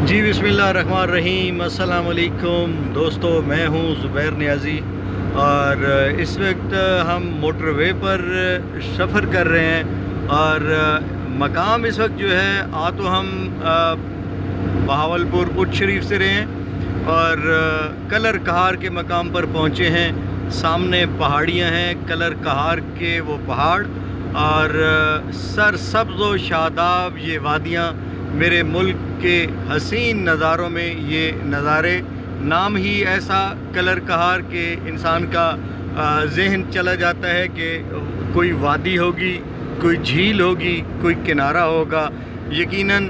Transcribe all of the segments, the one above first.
جی बिस्मिल्लाहिर्रहमानिर्रहीम अस्सलाम वालेकुम दोस्तों, मैं हूं ज़ुबैर नियाज़ी और इस वक्त हम मोटरवे पर सफ़र कर रहे हैं और मकाम इस वक्त जो है तो हम बहावलपुर उच्च शरीफ से रहे हैं और कलर कहार के मकाम पर पहुंचे हैं। सामने पहाड़ियां हैं, कलर कहार के वो पहाड़ और सरसब्ज़ व शादाब ये वादियां, मेरे मुल्क के हसीन नज़ारों में ये नज़ारे। नाम ही ऐसा कलर कहार के इंसान का जहन चला जाता है कि कोई वादी होगी, कोई झील होगी, कोई किनारा होगा। यकीनन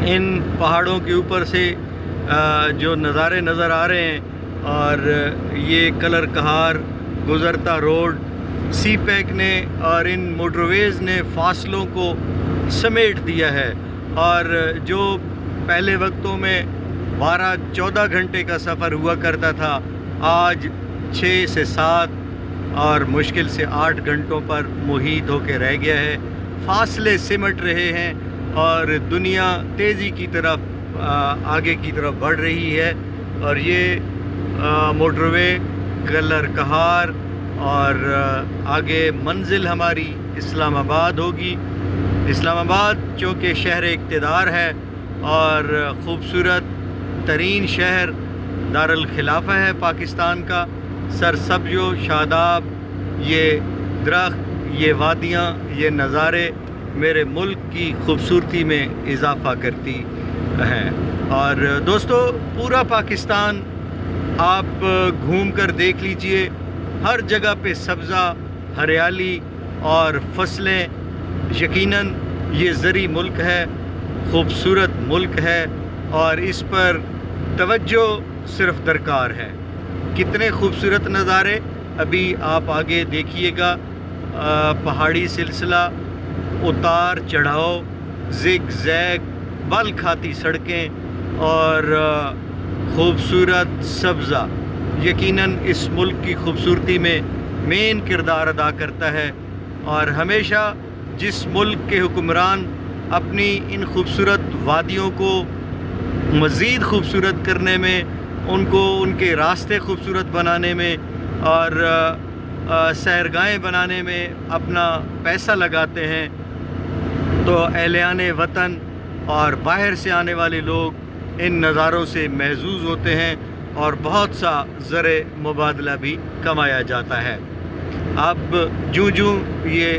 इन पहाड़ों के ऊपर से जो नज़ारे नज़र आ रहे हैं और ये कलर कहार गुज़रता रोड, सी पैक ने और इन मोटरवेज़ ने फासलों को समेट दिया है और जो पहले वक्तों में 12-14 घंटे का सफ़र हुआ करता था, आज 6 से 7 और मुश्किल से 8 घंटों पर मुहीत होकर रह गया है। फासले सिमट रहे हैं और दुनिया तेज़ी की तरफ आगे की तरफ बढ़ रही है और ये मोटरवे कलर कहार और आगे मंजिल हमारी इस्लामाबाद होगी। इस्लामाबाद चूँकि शहर इक़्तिदार है और ख़ूबसूरत तरीन शहर दारुल खिलाफ़ा है पाकिस्तान का। सरसब्ज़ व शादाब ये दरख्त, ये वादियाँ, ये नज़ारे मेरे मुल्क की खूबसूरती में इजाफ़ा करती हैं। और दोस्तों, पूरा पाकिस्तान आप घूम कर देख लीजिए, हर जगह पे सब्ज़ा, हरियाली और फसलें। यकीनन ये ज़री मुल्क है, खूबसूरत मुल्क है और इस पर तवज्जो सिर्फ़ दरकार है। कितने खूबसूरत नज़ारे अभी आप आगे देखिएगा। पहाड़ी सिलसिला, उतार चढ़ाव, ज़िग ज़ैग, बल खाती सड़कें और खूबसूरत सब्ज़ा यकीनन इस मुल्क की खूबसूरती में मेन किरदार अदा करता है। और हमेशा जिस मुल्क के हुक्मरान अपनी इन खूबसूरत वादियों को मज़ीद खूबसूरत करने में, उनको उनके रास्ते खूबसूरत बनाने में और सैरगाहें बनाने में अपना पैसा लगाते हैं, तो अहलियान वतन और बाहर से आने वाले लोग इन नज़ारों से महजूज़ होते हैं और बहुत सा ज़र मुबादला भी कमाया जाता है। अब जूं ये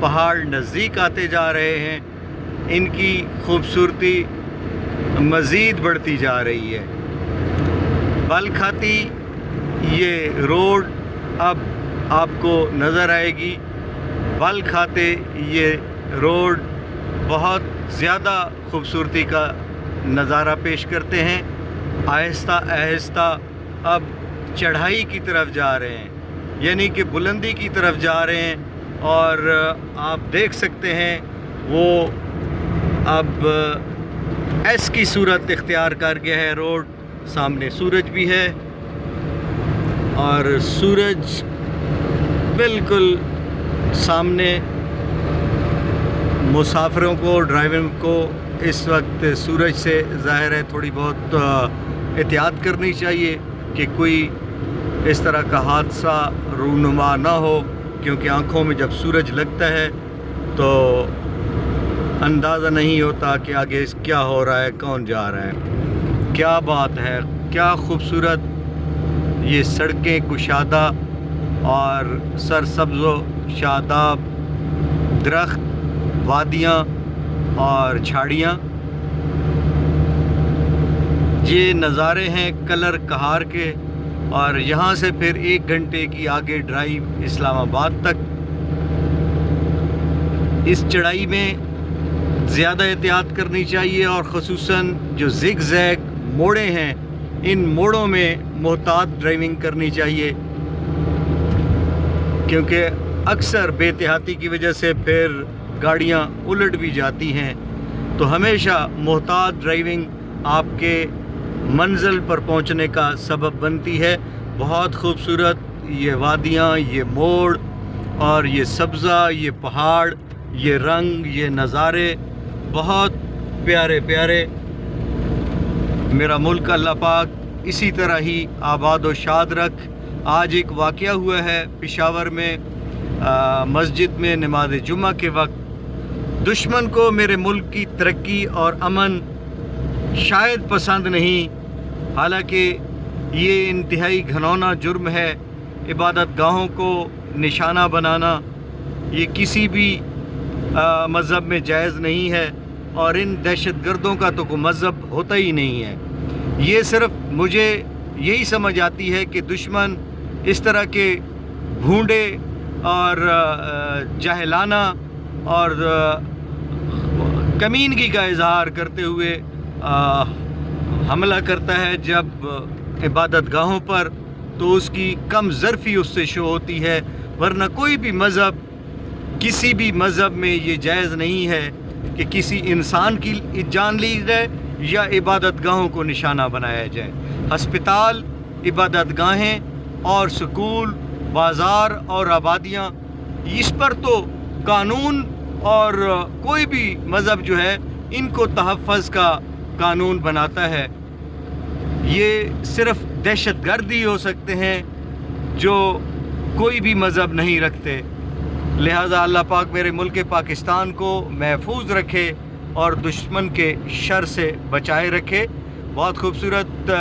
पहाड़ नज़दीक आते जा रहे हैं, इनकी खूबसूरती मज़ीद बढ़ती जा रही है। बल खाती ये रोड अब आपको नज़र आएगी। बल खाते ये रोड बहुत ज़्यादा खूबसूरती का नज़ारा पेश करते हैं। आहिस्ता आहिस्ता अब चढ़ाई की तरफ जा रहे हैं, यानी कि बुलंदी की तरफ जा रहे हैं और आप देख सकते हैं वो अब एस की सूरत इख्तियार कर गया है रोड। सामने सूरज भी है और सूरज बिल्कुल सामने। मुसाफिरों को, ड्राइवर को इस वक्त सूरज से ज़ाहिर है थोड़ी बहुत एहतियात करनी चाहिए कि कोई इस तरह का हादसा रूनुमा ना हो, क्योंकि आँखों में जब सूरज लगता है तो अंदाज़ा नहीं होता कि आगे क्या हो रहा है, कौन जा रहा है। क्या बात है, क्या खूबसूरत ये सड़कें कुशादा और सरसब्ज़ व शादाब दरख्त, वादियाँ और झाड़ियाँ। ये नज़ारे हैं कलर कहार के और यहाँ से फिर 1 घंटे की आगे ड्राइव इस्लामाबाद तक। इस चढ़ाई में ज़्यादा एहतियात करनी चाहिए और ख़ुसूसन जो ज़िग ज़ैग मोड़े हैं, इन मोड़ों में मोहतात ड्राइविंग करनी चाहिए, क्योंकि अक्सर बेहतियाती की वजह से फिर गाड़ियाँ उलट भी जाती हैं। तो हमेशा मोहतात ड्राइविंग आपके मंजिल पर पहुंचने का सबब बनती है। बहुत खूबसूरत ये वादियाँ, ये मोड़ और ये सब्ज़ा, ये पहाड़, ये रंग, ये नज़ारे बहुत प्यारे प्यारे। मेरा मुल्क अल्लाह पाक इसी तरह ही आबाद व शाद रख। आज एक वाक़या हुआ है पेशावर में, मस्जिद में नमाज जुम्मा के वक्त दुश्मन को मेरे मुल्क की तरक्की और अमन शायद पसंद नहीं, हालांकि ये इंतहाई घिनौना जुर्म है। इबादत गाहों को निशाना बनाना ये किसी भी मज़हब में जायज़ नहीं है, और इन दहशतगर्दों का तो कोई मज़हब होता ही नहीं है। ये सिर्फ मुझे यही समझ आती है कि दुश्मन इस तरह के भूंडे और जाहिलाना और कमीनगी का इजहार करते हुए हमला करता है जब इबादत गाहों पर, तो उसकी कम ज़रफ़ी उससे शो होती है। वरना कोई भी मज़हब, किसी भी मज़हब में ये जायज़ नहीं है कि किसी इंसान की जान ली जाए या इबादत गाहों को निशाना बनाया जाए। हस्पताल, इबादत गाहें और स्कूल, बाज़ार और आबादियाँ, इस पर तो कानून और कोई भी मज़हब जो है इनको तहफ़्फ़ुज़ का कानून बनाता है। ये सिर्फ़ दहशतगर्द ही हो सकते हैं जो कोई भी मज़हब नहीं रखते। लिहाजा अल्लाह पाक मेरे मुल्क पाकिस्तान को महफूज रखे और दुश्मन के शर से बचाए रखे। बहुत खूबसूरत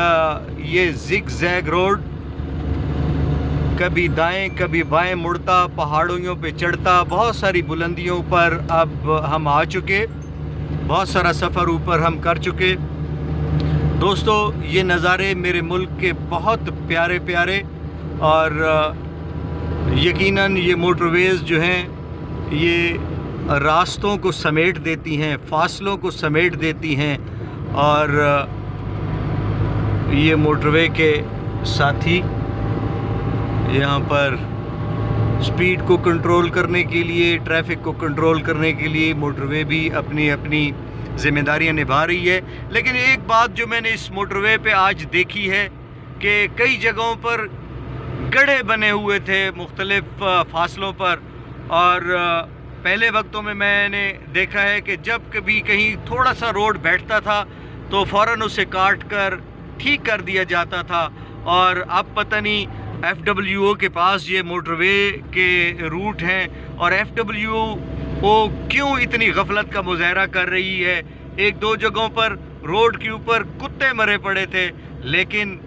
ये ज़िग ज़ैग रोड, कभी दाएं कभी बाएं मुड़ता, पहाड़ियों पे चढ़ता, बहुत सारी बुलंदियों पर अब हम आ चुके, बहुत सारा सफ़र ऊपर हम कर चुके। दोस्तों, ये नज़ारे मेरे मुल्क के बहुत प्यारे प्यारे, और यकीनन ये मोटरवेज़ जो हैं ये रास्तों को समेट देती हैं, फासलों को समेट देती हैं, और ये मोटरवे के साथी यहाँ पर स्पीड को कंट्रोल करने के लिए, ट्रैफिक को कंट्रोल करने के लिए मोटरवे भी अपनी अपनी ज़िम्मेदारियाँ निभा रही है। लेकिन एक बात जो मैंने इस मोटरवे पे आज देखी है कि कई जगहों पर गड्ढे बने हुए थे मुख्तलिफ़ फासलों पर, और पहले वक्तों में मैंने देखा है कि जब कभी कहीं थोड़ा सा रोड बैठता था तो फ़ौरन उसे काट कर ठीक कर दिया जाता था। और अब पता नहीं FWO के पास ये मोटरवे के रूट हैं, और FWO क्यों इतनी गफलत का मुजाहरा कर रही है। एक दो जगहों पर रोड के ऊपर कुत्ते मरे पड़े थे, लेकिन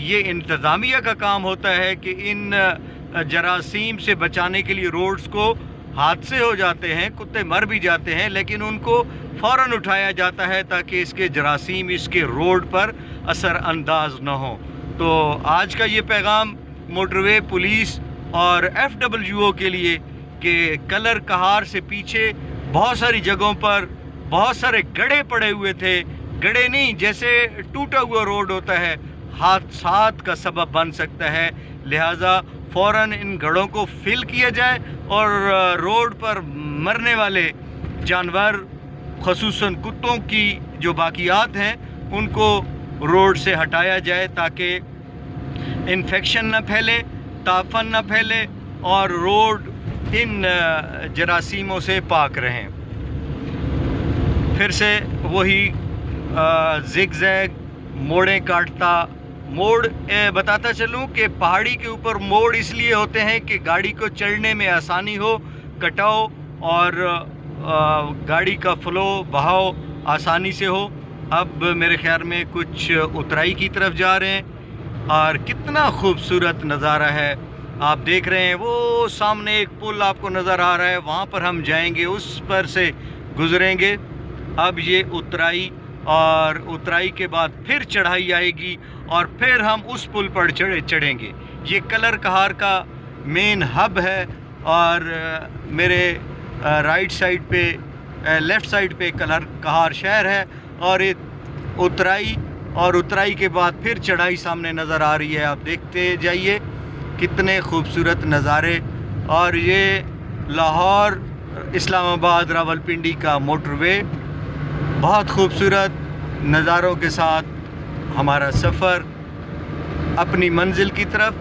ये इंतज़ामिया का काम होता है कि इन जरासीम से बचाने के लिए रोड्स को हादसे हो जाते हैं, कुत्ते मर भी जाते हैं, लेकिन उनको फ़ौरन उठाया जाता है ताकि इसके जरासीम इसके रोड पर असर अंदाज न हो। तो आज का ये पैगाम मोटरवे पुलिस और FWO के लिए कि कलर कहार से पीछे बहुत सारी जगहों पर बहुत सारे गड्ढे पड़े हुए थे, गड्ढे नहीं, जैसे टूटा हुआ रोड होता है, हादसात का सबब बन सकता है। लिहाजा फ़ौरन इन गड्ढों को फिल किया जाए और रोड पर मरने वाले जानवर, ख़ुसूसन कुत्तों की जो बाकियात हैं, उनको रोड से हटाया जाए ताकि इन्फेक्शन न फैले, ताफन न फैले और रोड इन जरासीमों से पाक रहें। फिर से वही ज़िग-ज़ैग मोड़ें काटता, मोड़ बताता चलूँ कि पहाड़ी के ऊपर मोड़ इसलिए होते हैं कि गाड़ी को चढ़ने में आसानी हो, कटाव और गाड़ी का फ़्लो, बहाव आसानी से हो। अब मेरे ख्याल में कुछ उतराई की तरफ जा रहे हैं और कितना खूबसूरत नज़ारा है। आप देख रहे हैं वो सामने एक पुल आपको नज़र आ रहा है, वहाँ पर हम जाएंगे, उस पर से गुज़रेंगे। अब ये उतराई, और उतराई के बाद फिर चढ़ाई आएगी और फिर हम उस पुल पर चढ़ेंगे। ये कलर कहार का मेन हब है, और मेरे राइट साइड पे, लेफ़्ट साइड पे कलर कहार शहर है, और एक उतराई, और उतराई के बाद फिर चढ़ाई सामने नज़र आ रही है। आप देखते जाइए कितने खूबसूरत नज़ारे। और ये लाहौर इस्लामाबाद रावलपिंडी का मोटरवे, बहुत खूबसूरत नज़ारों के साथ हमारा सफ़र अपनी मंजिल की तरफ।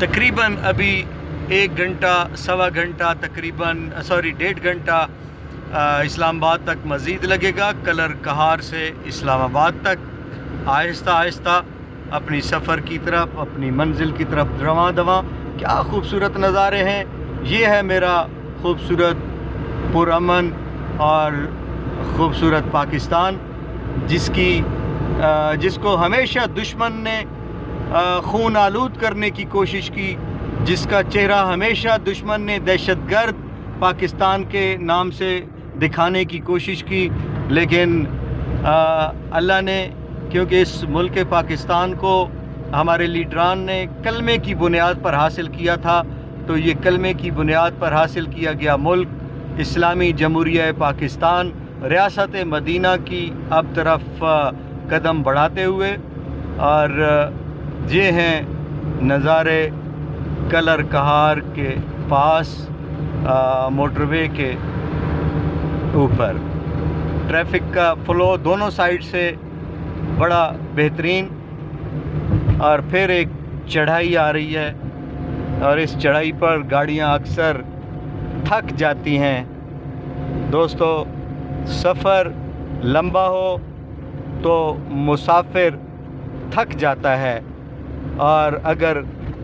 तकरीबन अभी 1 घंटा, सवा घंटा, तकरीबन 1.5 घंटा इस्लामाबाद तक मज़ीद लगेगा, कलर कहार से इस्लामाबाद तक। آہستہ آہستہ اپنی سفر کی طرف، اپنی منزل کی طرف رواں دواں۔ کیا خوبصورت نظارے ہیں! یہ ہے میرا خوبصورت پرامن اور خوبصورت پاکستان، جس کو ہمیشہ دشمن نے خون آلود کرنے کی کوشش کی، جس کا چہرہ ہمیشہ دشمن نے دہشت گرد پاکستان کے نام سے دکھانے کی کوشش کی، لیکن اللہ نے، کیونکہ اس ملک پاکستان کو ہمارے لیڈران نے کلمے کی بنیاد پر حاصل کیا تھا، تو یہ کلمے کی بنیاد پر حاصل کیا گیا ملک اسلامی جمہوریہ پاکستان ریاست مدینہ کی اب طرف قدم بڑھاتے ہوئے، اور یہ ہیں نظارے کلر کہار کے پاس موٹر وے کے اوپر۔ ٹریفک کا فلو دونوں سائڈ سے بڑا بہترین، اور پھر ایک چڑھائی آ رہی ہے، اور اس چڑھائی پر گاڑیاں اکثر تھک جاتی ہیں۔ دوستو، سفر لمبا ہو تو مسافر تھک جاتا ہے، اور اگر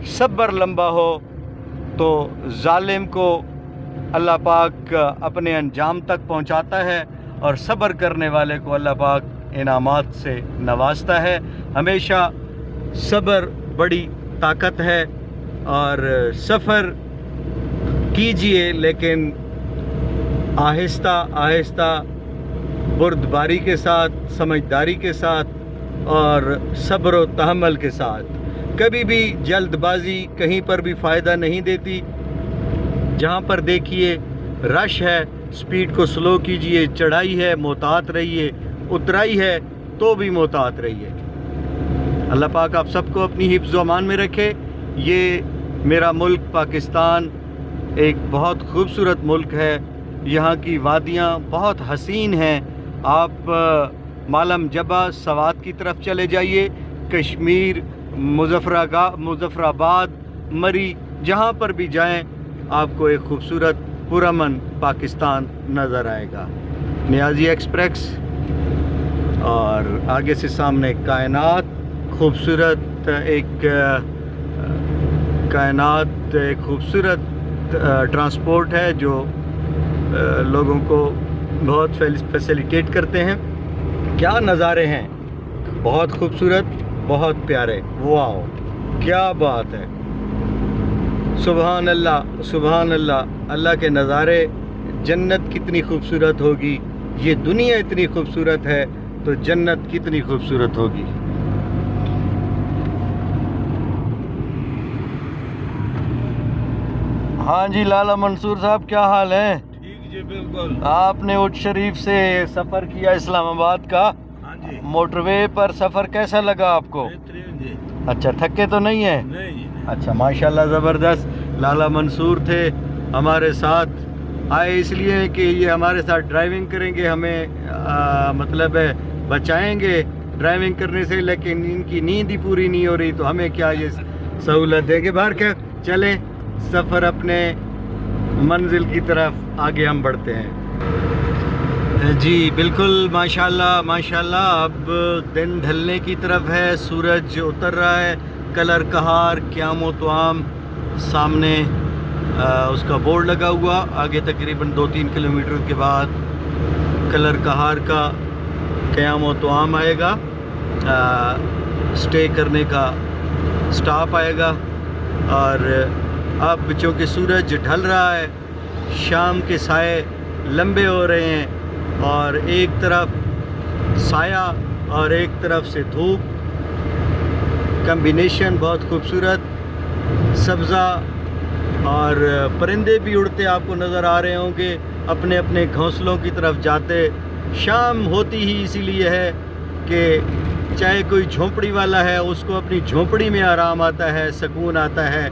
صبر لمبا ہو تو ظالم کو اللہ پاک اپنے انجام تک پہنچاتا ہے، اور صبر کرنے والے کو اللہ پاک انعامات سے نوازتا ہے۔ ہمیشہ صبر بڑی طاقت ہے، اور سفر کیجئے لیکن آہستہ آہستہ، بردباری کے ساتھ، سمجھداری کے ساتھ، اور صبر و تحمل کے ساتھ۔ کبھی بھی جلد بازی کہیں پر بھی فائدہ نہیں دیتی۔ جہاں پر دیکھیے رش ہے، سپیڈ کو سلو کیجئے، چڑھائی ہے محتاط رہیے، اترائی ہے تو بھی محتاط رہیے۔ اللہ پاک آپ سب کو اپنی حفظ و امان میں رکھے۔ یہ میرا ملک پاکستان ایک بہت خوبصورت ملک ہے، یہاں کی وادیاں بہت حسین ہیں۔ آپ مالم جبہ سوات کی طرف چلے جائیے، کشمیر، مظفر آباد، مری، جہاں پر بھی جائیں آپ کو ایک خوبصورت پرامن پاکستان نظر آئے گا۔ نیازی ایکسپریس، اور آگے سے سامنے کائنات، خوبصورت ایک خوبصورت ٹرانسپورٹ ہے جو لوگوں کو بہت فیسیلیٹیٹ کرتے ہیں۔ کیا نظارے ہیں! بہت خوبصورت، بہت پیارے، واو کیا بات ہے! سبحان اللہ، سبحان اللہ! اللہ کے نظارے! جنت کتنی خوبصورت ہوگی! یہ دنیا اتنی خوبصورت ہے تو جنت کتنی خوبصورت ہوگی! ہاں جی لالا منصور صاحب، کیا حال ہے؟ ٹھیک جی، بالکل۔ آپ نے اٹھ شریف سے سفر کیا اسلام آباد کا، ہاں جی، موٹر وے پر سفر کیسا لگا آپ کو؟ بہترین جی۔ اچھا، تھکے تو نہیں ہیں؟ نہیں۔ اچھا، ماشاءاللہ زبردست۔ لالا منصور تھے ہمارے ساتھ، آئے اس لیے کہ یہ ہمارے ساتھ ڈرائیونگ کریں گے، ہمیں مطلب ہے بچائیں گے ڈرائیونگ کرنے سے، لیکن ان کی نیند ہی پوری نہیں ہو رہی تو ہمیں کیا یہ سہولت دیں گے۔ باہر کے چلیں، سفر اپنے منزل کی طرف آگے ہم بڑھتے ہیں۔ جی بالکل، ماشاءاللہ ماشاءاللہ۔ اب دن ڈھلنے کی طرف ہے، سورج اتر رہا ہے۔ کلر کہار قیام و طعام، سامنے اس کا بورڈ لگا ہوا، آگے تقریباً 2-3 کلومیٹر کے بعد کلر کہار کا قیام و طعام آئے گا، سٹے کرنے کا سٹاپ آئے گا۔ اور اب چونکہ سورج ڈھل رہا ہے، شام کے سائے لمبے ہو رہے ہیں، اور ایک طرف سایہ اور ایک طرف سے دھوپ، کمبینیشن بہت خوبصورت، سبزہ، اور پرندے بھی اڑتے آپ کو نظر آ رہے ہوں گے، اپنے اپنے گھونسلوں کی طرف جاتے۔ شام ہوتی ہی اسی لیے ہے کہ چاہے کوئی جھونپڑی والا ہے، اس کو اپنی جھونپڑی میں آرام آتا ہے، سکون آتا ہے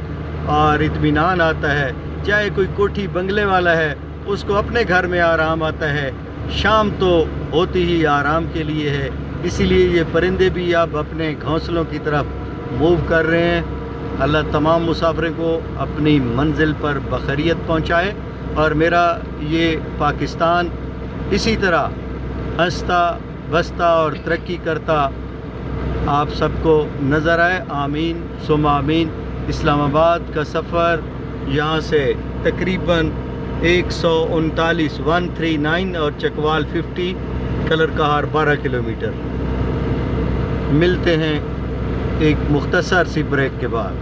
اور اطمینان آتا ہے، چاہے کوئی کوٹھی بنگلے والا ہے، اس کو اپنے گھر میں آرام آتا ہے۔ شام تو ہوتی ہی آرام کے لیے ہے، اسی لیے یہ پرندے بھی اب اپنے گھونسلوں کی طرف موو کر رہے ہیں۔ اللہ تمام مسافروں کو اپنی منزل پر بخیریت پہنچائے، اور میرا یہ پاکستان اسی طرح ہنستا بستا اور ترقی کرتا آپ سب کو نظر آئے. آمین ثم آمین. اسلام آباد کا سفر یہاں سے تقریباً 139 139 اور چکوال 50، کلر کہار 12 کلومیٹر. ملتے ہیں ایک مختصر سی بریک کے بعد.